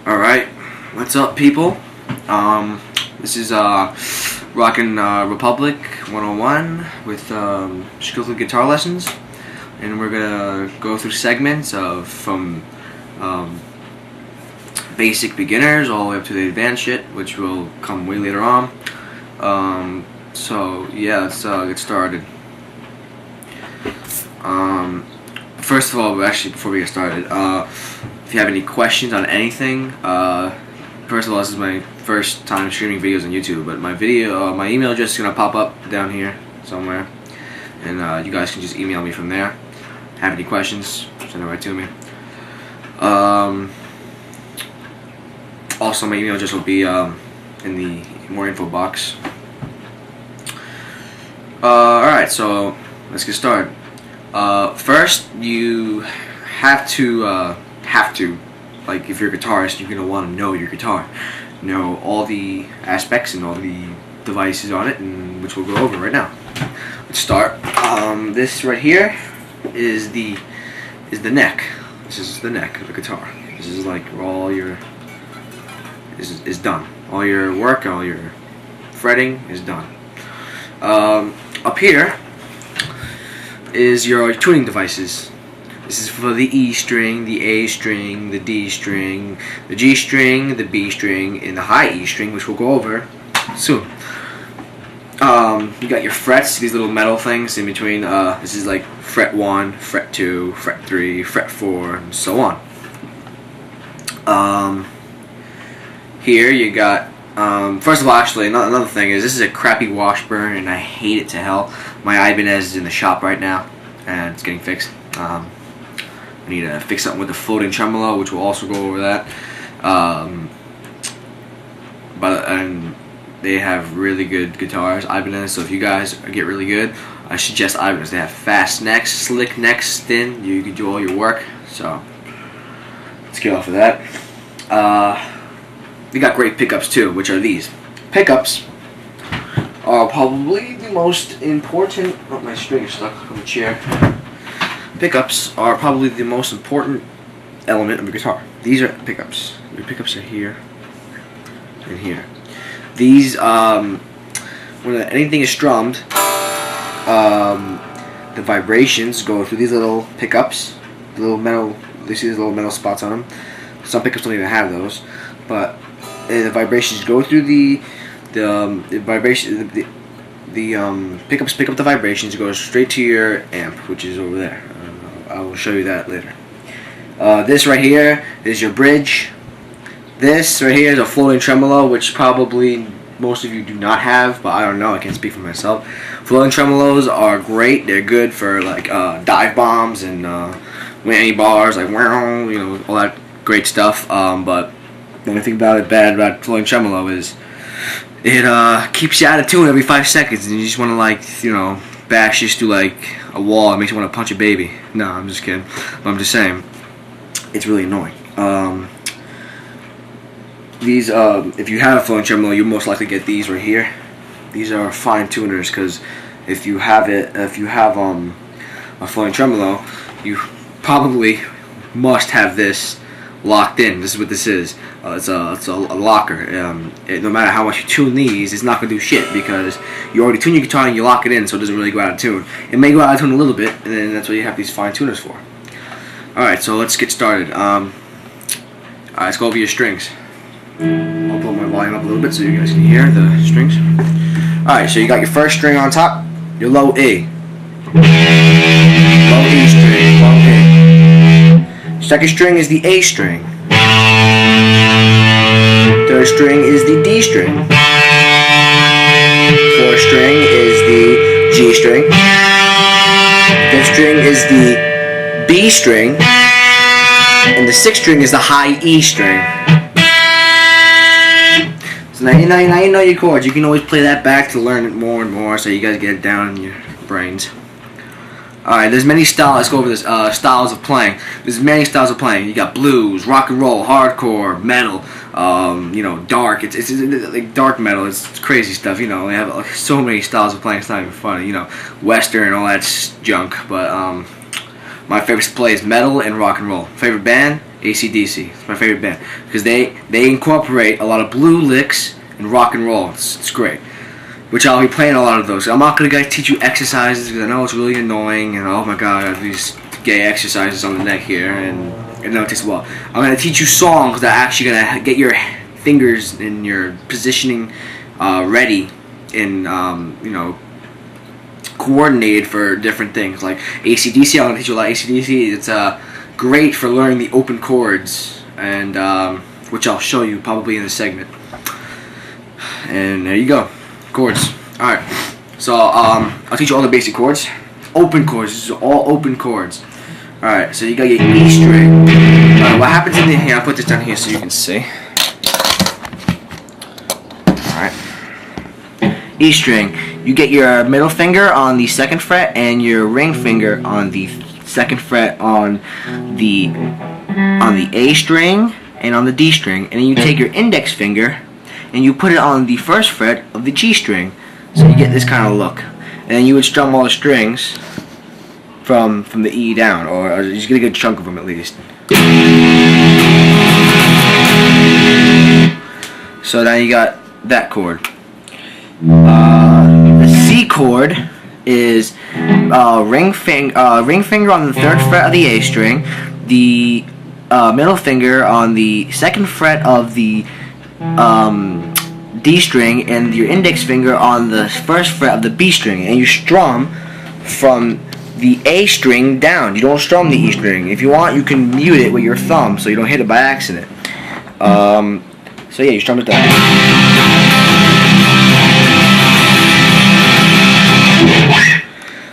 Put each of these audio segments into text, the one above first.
Alright, what's up, people? This is Rockin' Republic 101 with Skillful Guitar Lessons, and we're gonna go through segments from basic beginners all the way up to the advanced shit, which will come way later on. So yeah, let's get started. First of all, actually, before we get started, if you have any questions on anything, first of all, this is my first time streaming videos on YouTube, but my email address is gonna pop up down here somewhere, and you guys can just email me from there. Have any questions, send it right to me. Also, my email address will be in the more info box. Alright, so let's get started. First, you have to, like, if you're a guitarist, you're gonna want to know your guitar, know all the aspects and all the devices on it, and which we'll go over right now. Let's start. This right here is the neck. This is the neck of the guitar. This is like where all your is done. All your work, all your fretting is done. Up here is your tuning devices. This is for the E string, the A string, the D string, the G string, the B string, and the high E string, which we'll go over soon. You got your frets, these little metal things in between. This is like fret 1, fret 2, fret 3, fret 4, and so on. Here you got, first of all, actually, another thing is this is a crappy Washburn, and I hate it to hell. My Ibanez is in the shop right now, and it's getting fixed. I need to fix something with the floating tremolo, which we'll also go over that. And they have really good guitars, Ibanez. So if you guys get really good, I suggest Ibanez. They have fast necks, slick necks, thin. You can do all your work. So let's get off of that. They got great pickups too, which are these. Pickups are probably the most important. Oh, my string is stuck on the chair. Pickups are probably the most important element of a guitar. These are pickups. Your pickups are here and here. These, when anything is strummed, the vibrations go through these little pickups. The little metal. You see these little metal spots on them. Some pickups don't even have those, but the vibrations go through the pickups pick up the vibrations. It goes straight to your amp, which is over there. I will show you that later. This right here is your bridge. This right here is a floating tremolo, which probably most of you do not have, but I don't know. I can't speak for myself. Floating tremolos are great. They're good for like dive bombs and whammy bars, like all that great stuff. But the only thing bad about floating tremolo is it keeps you out of tune every 5 seconds, and you just want to bash just through like a wall. It makes you want to punch a baby. No, I'm just kidding. But I'm just saying, it's really annoying. These, if you have a floating tremolo, you most likely get these right here. These are fine tuners, because if you have a floating tremolo, you probably must have this locked in. This is what this is. It's a locker. No matter how much you tune these, it's not gonna do shit, because you already tune your guitar and you lock it in, so it doesn't really go out of tune. It may go out of tune a little bit, and then that's what you have these fine tuners for. Alright, so let's get started. Alright, let's go over your strings. I'll pull my volume up a little bit so you guys can hear the strings. Alright, so you got your first string on top, your low E. Low E string, low E. Second string is the A string. Third string is the D string. Fourth string is the G string. Fifth string is the B string. And the sixth string is the high E string. So now you know your chords. You can always play that back to learn it more and more, so you guys get it down in your brains. Alright, there's many styles. Let's go over this. Styles of playing. There's many styles of playing. You got blues, rock and roll, hardcore, metal, dark. It's like dark metal. It's crazy stuff. They have like, so many styles of playing. It's not even funny. Western and all that junk. But my favorite to play is metal and rock and roll. Favorite band AC/DC. It's my favorite band because they incorporate a lot of blue licks and rock and roll. It's great. Which I'll be playing a lot of those. I'm not gonna teach you exercises because I know it's really annoying and oh my god, I have these gay exercises on the neck here and I know it takes a while. I'm gonna teach you songs that are actually gonna get your fingers and your positioning ready and you know, coordinated for different things like AC/DC. I'm gonna teach you a lot of AC/DC. It's great for learning the open chords and which I'll show you probably in the segment. And there you go. Chords. Alright, so I'll teach you all the basic chords. Open chords. This is all open chords. Alright, so you got your E string. What happens in the here? I'll put this down here so you can see. Alright. E string. You get your middle finger on the 2nd fret and your ring finger on the 2nd fret on the A string and on the D string, and then you take your index finger and you put it on the 1st fret of the G string, so you get this kind of look. And then you would strum all the strings from the E down, or you just get a good chunk of them at least. So now you got that chord. The C chord is ring finger on the 3rd fret of the A string, the middle finger on the 2nd fret of the D string, and your index finger on the 1st fret of the B string, and you strum from the A string down. You don't strum the E string. If you want, you can mute it with your thumb so you don't hit it by accident. So yeah, you strum it down.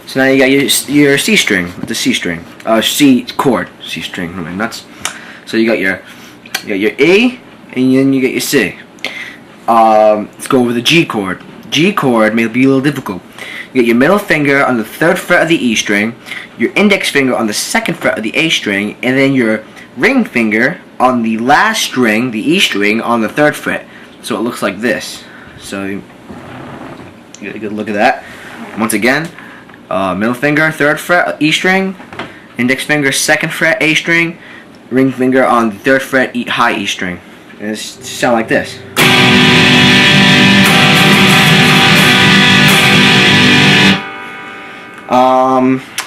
So now you got your C string, the C string, C chord, C string. No, nuts. So you got your A, and then you get your C. Let's go over the G chord. G chord may be a little difficult. You get your middle finger on the 3rd fret of the E string, your index finger on the 2nd fret of the A string, and then your ring finger on the last string, the E string, on the 3rd fret. So it looks like this. So you get a good look at that. Once again, middle finger, 3rd fret, E string, index finger, 2nd fret, A string, ring finger on the 3rd fret, high E string. And it sound like this.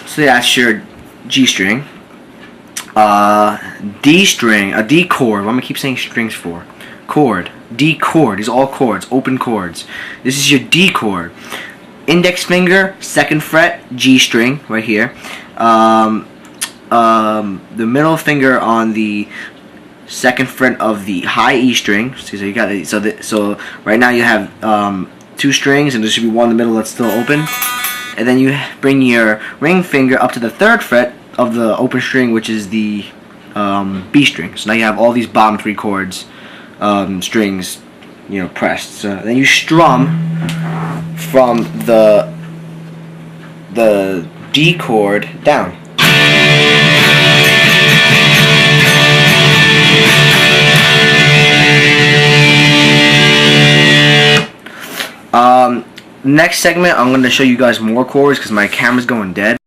So yeah, that's your G string. D string, a D chord. What am I keep saying strings for? Chord. D chord. These are all chords, open chords. This is your D chord. Index finger, 2nd fret, G string, right here. The middle finger on the 2nd fret of the high E string. So you got it. So right now you have 2 strings, and there should be one in the middle that's still open. And then you bring your ring finger up to the 3rd fret of the open string, which is the B string. So now you have all these bottom 3 chords, strings, you know, pressed. So then you strum from the D chord down. Next segment, I'm going to show you guys more chords because my camera's going dead.